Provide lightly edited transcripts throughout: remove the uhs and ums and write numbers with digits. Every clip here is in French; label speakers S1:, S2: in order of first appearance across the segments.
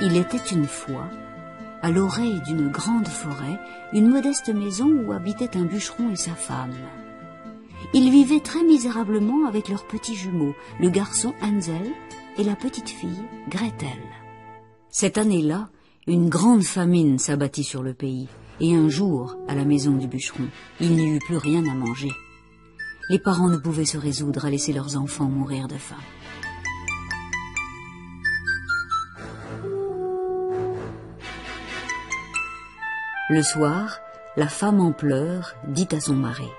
S1: Il était une fois, à l'oreille d'une grande forêt, une modeste maison où habitaient un bûcheron et sa femme. Ils vivaient très misérablement avec leurs petits jumeaux, le garçon Hansel et la petite fille Gretel. Cette année-là, une grande famine s'abattit sur le pays, et un jour, à la maison du bûcheron, il n'y eut plus rien à manger. Les parents ne pouvaient se résoudre à laisser leurs enfants mourir de faim. Le soir, la femme en pleurs dit à son mari: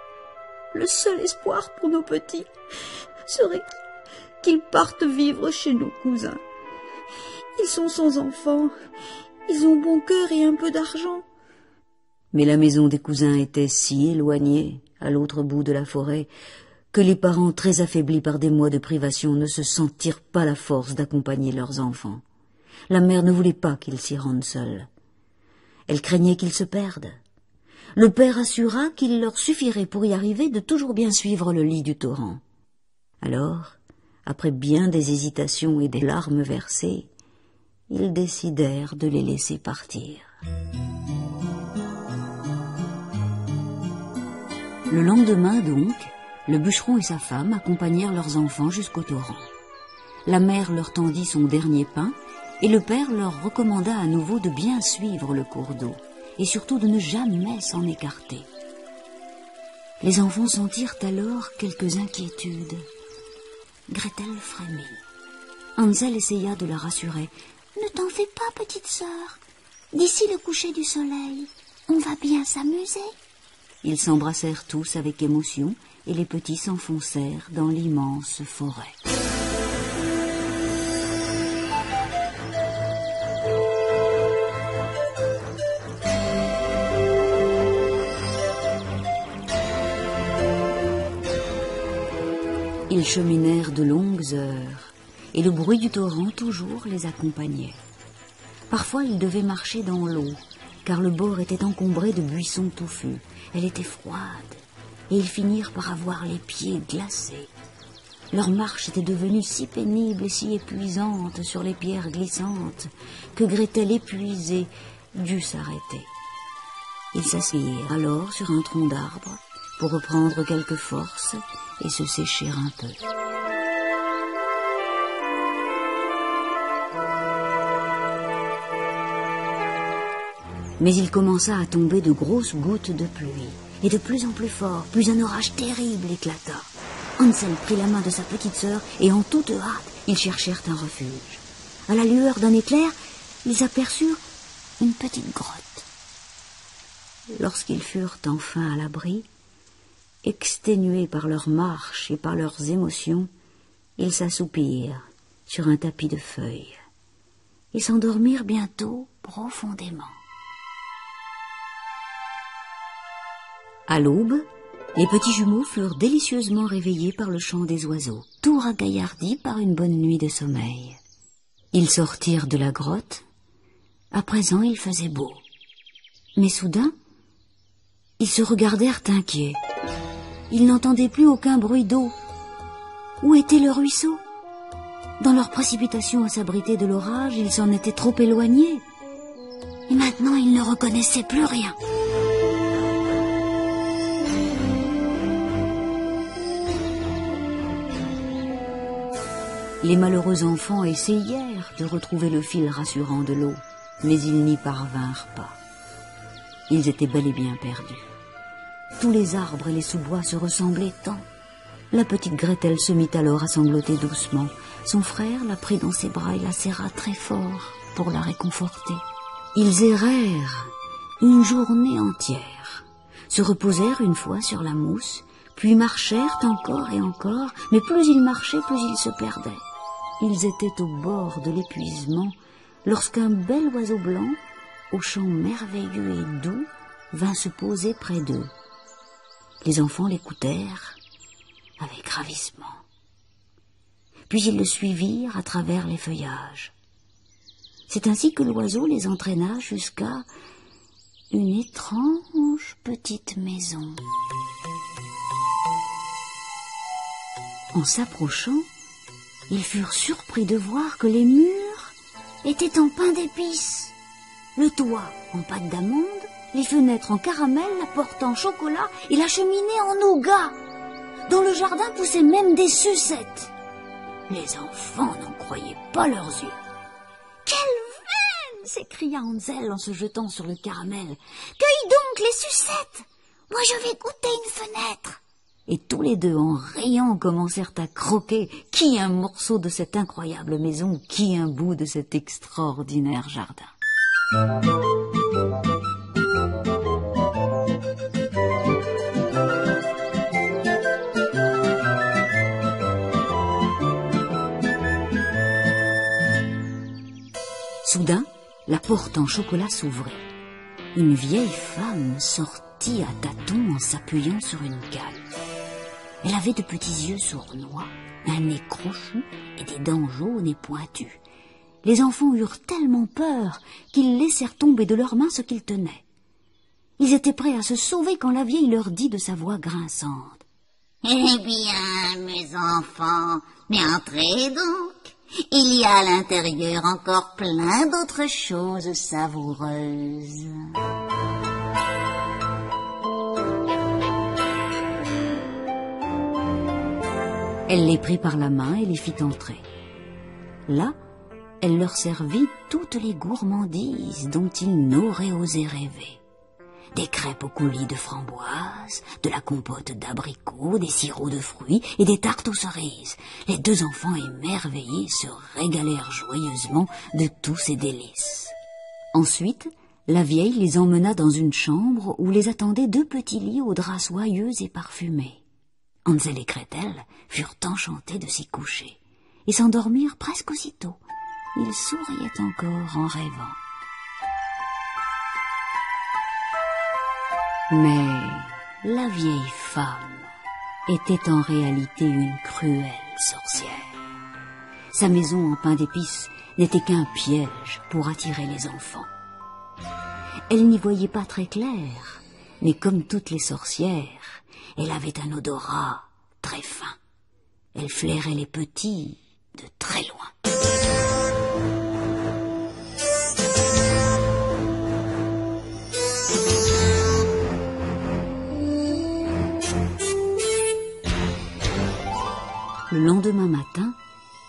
S1: « Le seul espoir pour nos petits serait qu'ils partent vivre chez nos cousins. Ils sont sans enfants, ils ont bon cœur et un peu d'argent. » Mais la maison des cousins était si éloignée, à l'autre bout de la forêt, que les parents, très affaiblis par des mois de privation, ne se sentirent pas la force d'accompagner leurs enfants. La mère ne voulait pas qu'ils s'y rendent seuls. Elle craignait qu'ils se perdent. Le père assura qu'il leur suffirait pour y arriver de toujours bien suivre le lit du torrent. Alors, après bien des hésitations et des larmes versées, ils décidèrent de les laisser partir. Le lendemain donc, le bûcheron et sa femme accompagnèrent leurs enfants jusqu'au torrent. La mère leur tendit son dernier pain et le père leur recommanda à nouveau de bien suivre le cours d'eau et surtout de ne jamais s'en écarter. Les enfants sentirent alors quelques inquiétudes. Gretel frémit. Hansel essaya de la rassurer. « Ne t'en fais pas, petite sœur. D'ici le coucher du soleil, on va bien s'amuser. » Ils s'embrassèrent tous avec émotion et les petits s'enfoncèrent dans l'immense forêt. Ils cheminèrent de longues heures, et le bruit du torrent toujours les accompagnait. Parfois ils devaient marcher dans l'eau, car le bord était encombré de buissons touffus. Elle était froide, et ils finirent par avoir les pieds glacés. Leur marche était devenue si pénible et si épuisante sur les pierres glissantes que Gretel, épuisée, dut s'arrêter. Ils s'assirent alors sur un tronc d'arbre pour reprendre quelques forces et se sécher un peu. Mais il commença à tomber de grosses gouttes de pluie, et de plus en plus fort, puis un orage terrible éclata. Hansel prit la main de sa petite sœur, et en toute hâte, ils cherchèrent un refuge. À la lueur d'un éclair, ils aperçurent une petite grotte. Lorsqu'ils furent enfin à l'abri, exténués par leur marche et par leurs émotions, ils s'assoupirent sur un tapis de feuilles. Ils s'endormirent bientôt profondément. À l'aube, les petits jumeaux furent délicieusement réveillés par le chant des oiseaux, tout ragaillardis par une bonne nuit de sommeil. Ils sortirent de la grotte. À présent, il faisait beau. Mais soudain, ils se regardèrent inquiets. Ils n'entendaient plus aucun bruit d'eau. Où était le ruisseau? Dans leur précipitation à s'abriter de l'orage, ils s'en étaient trop éloignés. Et maintenant, ils ne reconnaissaient plus rien. Les malheureux enfants essayèrent de retrouver le fil rassurant de l'eau, mais ils n'y parvinrent pas. Ils étaient bel et bien perdus. Tous les arbres et les sous-bois se ressemblaient tant. La petite Gretel se mit alors à sangloter doucement. Son frère la prit dans ses bras et la serra très fort pour la réconforter. Ils errèrent une journée entière, se reposèrent une fois sur la mousse, puis marchèrent encore et encore, mais plus ils marchaient, plus ils se perdaient. Ils étaient au bord de l'épuisement lorsqu'un bel oiseau blanc, au chant merveilleux et doux, vint se poser près d'eux. Les enfants l'écoutèrent avec ravissement. Puis ils le suivirent à travers les feuillages. C'est ainsi que l'oiseau les entraîna jusqu'à une étrange petite maison. En s'approchant, ils furent surpris de voir que les murs était en pain d'épices, le toit en pâte d'amande, les fenêtres en caramel, la porte en chocolat et la cheminée en nougat. Dans le jardin poussaient même des sucettes. Les enfants n'en croyaient pas leurs yeux. « Quelle veine !» s'écria Hansel en se jetant sur le caramel. « Cueille donc les sucettes! Moi je vais goûter une fenêtre !» Et tous les deux, en riant, commencèrent à croquer, qui un morceau de cette incroyable maison, qui un bout de cet extraordinaire jardin. Soudain, la porte en chocolat s'ouvrit. Une vieille femme sortit à tâtons en s'appuyant sur une canne. Elle avait de petits yeux sournois, un nez crochu et des dents jaunes et pointues. Les enfants eurent tellement peur qu'ils laissèrent tomber de leurs mains ce qu'ils tenaient. Ils étaient prêts à se sauver quand la vieille leur dit de sa voix grinçante. «
S2: Eh bien, mes enfants, mais entrez donc. Il y a à l'intérieur encore plein d'autres choses savoureuses. »
S1: Elle les prit par la main et les fit entrer. Là, elle leur servit toutes les gourmandises dont ils n'auraient osé rêver. Des crêpes au coulis de framboises, de la compote d'abricots, des sirops de fruits et des tartes aux cerises. Les deux enfants émerveillés se régalèrent joyeusement de tous ces délices. Ensuite, la vieille les emmena dans une chambre où les attendaient deux petits lits aux draps soyeux et parfumés. Hansel et Gretel furent enchantés de s'y coucher et s'endormirent presque aussitôt. Ils souriaient encore en rêvant. Mais la vieille femme était en réalité une cruelle sorcière. Sa maison en pain d'épices n'était qu'un piège pour attirer les enfants. Elle n'y voyait pas très clair, mais comme toutes les sorcières, elle avait un odorat très fin. Elle flairait les petits de très loin. Le lendemain matin,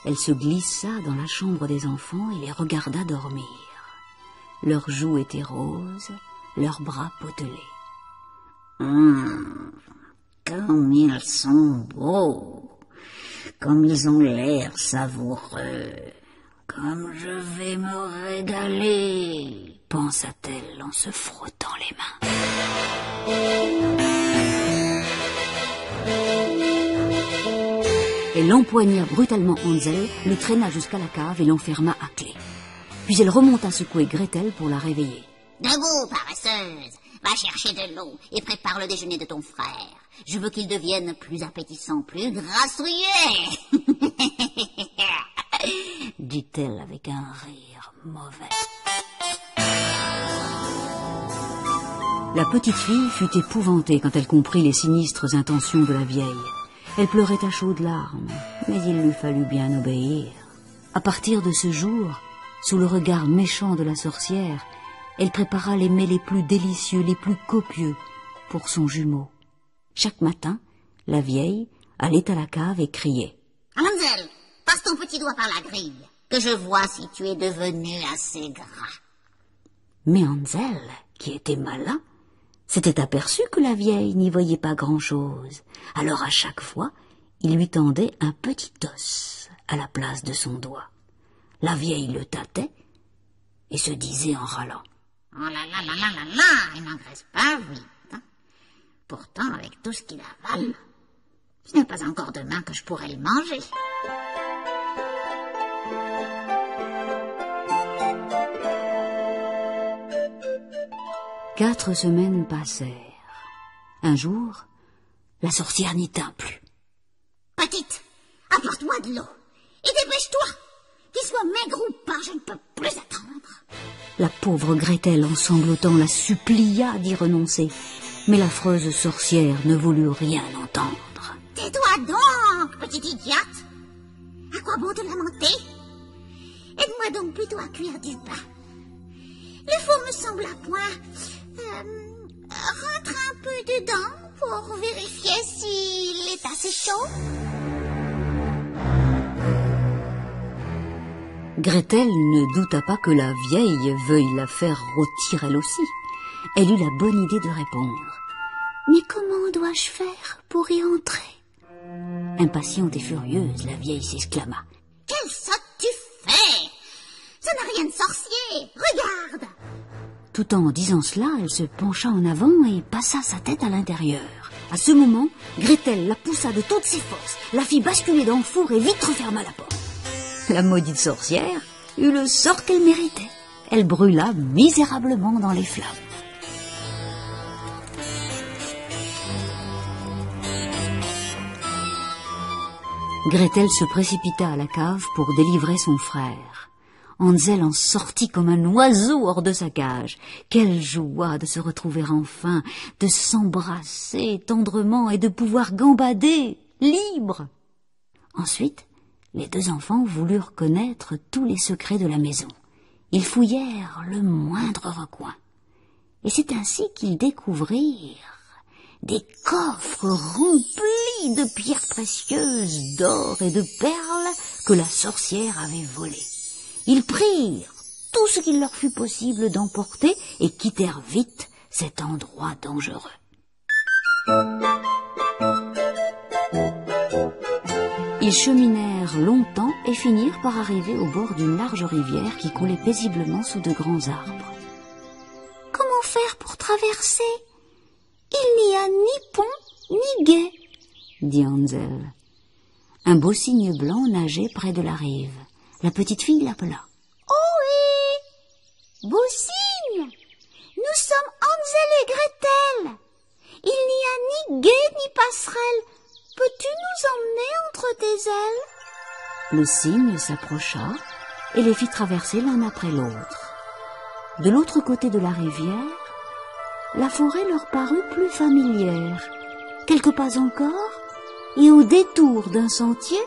S1: elle se glissa dans la chambre des enfants et les regarda dormir. Leurs joues étaient roses, leurs bras potelés.
S2: Comme ils sont beaux, comme ils ont l'air savoureux, comme je vais me régaler,
S1: pensa-t-elle en se frottant les mains. Elle empoigna brutalement Hansel, le traîna jusqu'à la cave et l'enferma à clé. Puis elle remonta secouer Gretel pour la réveiller.
S2: « Debout, paresseuse! Va chercher de l'eau et prépare le déjeuner de ton frère. Je veux qu'il devienne plus appétissant, plus grassouillet. »
S1: dit-elle avec un rire mauvais. La petite fille fut épouvantée quand elle comprit les sinistres intentions de la vieille. Elle pleurait à chaudes larmes, mais il lui fallut bien obéir. À partir de ce jour, sous le regard méchant de la sorcière, elle prépara les mets les plus délicieux, les plus copieux pour son jumeau. Chaque matin, la vieille allait à la cave et criait.
S2: « Hansel, passe ton petit doigt par la grille, que je vois si tu es devenu assez gras. »
S1: Mais Hansel, qui était malin, s'était aperçu que la vieille n'y voyait pas grand-chose. Alors à chaque fois, il lui tendait un petit os à la place de son doigt. La vieille le tâtait et se disait en râlant.
S2: « Oh là là là là là là, il n'engraisse pas vite. Hein. Pourtant, avec tout ce qu'il avale, ce n'est pas encore demain que je pourrai le manger. »
S1: Quatre semaines passèrent. Un jour, la sorcière n'y tint plus.
S2: « Petite, apporte-moi de l'eau et dépêche-toi. Qu'il soit maigre ou pas, je ne peux plus attendre. »
S1: La pauvre Gretel, en sanglotant, la supplia d'y renoncer. Mais l'affreuse sorcière ne voulut rien entendre.
S2: « Tais-toi donc, petite idiote. À quoi bon te lamenter? Aide-moi donc plutôt à cuire du pain. Le four me semble à point. Rentre un peu dedans pour vérifier s'il est assez chaud.
S1: Gretel ne douta pas que la vieille veuille la faire rôtir elle aussi. Elle eut la bonne idée de répondre. « Mais comment dois-je faire pour y entrer ?» Impatiente et furieuse, la vieille s'exclama.
S2: « Quelle sotte tu fais! Ça n'a rien de sorcier! Regarde !»
S1: Tout en disant cela, elle se pencha en avant et passa sa tête à l'intérieur. À ce moment, Gretel la poussa de toutes ses forces, la fit basculer dans le four et vite referma la porte. La maudite sorcière eut le sort qu'elle méritait. Elle brûla misérablement dans les flammes. Gretel se précipita à la cave pour délivrer son frère. Hansel en sortit comme un oiseau hors de sa cage. Quelle joie de se retrouver enfin, de s'embrasser tendrement et de pouvoir gambader, libre. Ensuite, les deux enfants voulurent connaître tous les secrets de la maison. Ils fouillèrent le moindre recoin. Et c'est ainsi qu'ils découvrirent des coffres remplis de pierres précieuses, d'or et de perles que la sorcière avait volées. Ils prirent tout ce qu'il leur fut possible d'emporter et quittèrent vite cet endroit dangereux. Ils cheminèrent longtemps et finirent par arriver au bord d'une large rivière qui coulait paisiblement sous de grands arbres. « Comment faire pour traverser ? Il n'y a ni pont ni gué, » dit Hansel. Un beau cygne blanc nageait près de la rive. La petite fille l'appela. « Ohé, beau cygne, nous sommes Hansel et Gretel. Il n'y a ni gué ni passerelle. Peux-tu nous emmener entre tes ailes ?» Le cygne s'approcha et les fit traverser l'un après l'autre. De l'autre côté de la rivière, la forêt leur parut plus familière. Quelques pas encore, et au détour d'un sentier,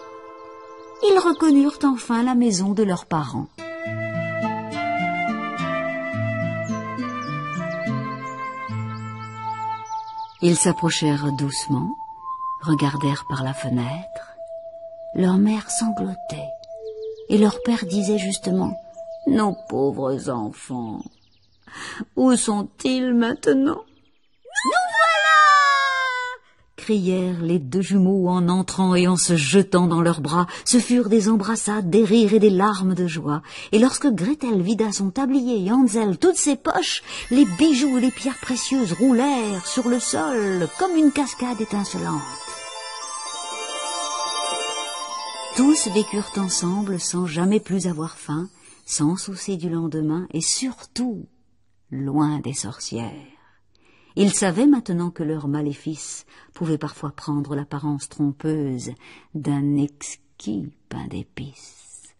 S1: ils reconnurent enfin la maison de leurs parents. Ils s'approchèrent doucement, regardèrent par la fenêtre. Leur mère sanglotait, et leur père disait justement « Nos pauvres enfants, où sont-ils maintenant ?» « Nous voilà !» crièrent les deux jumeaux en entrant et en se jetant dans leurs bras. Ce furent des embrassades, des rires et des larmes de joie. Et lorsque Gretel vida son tablier et Hansel toutes ses poches, les bijoux et les pierres précieuses roulèrent sur le sol comme une cascade étincelante. Tous vécurent ensemble sans jamais plus avoir faim, sans souci du lendemain et surtout loin des sorcières. Ils savaient maintenant que leur maléfice pouvait parfois prendre l'apparence trompeuse d'un exquis pain d'épices.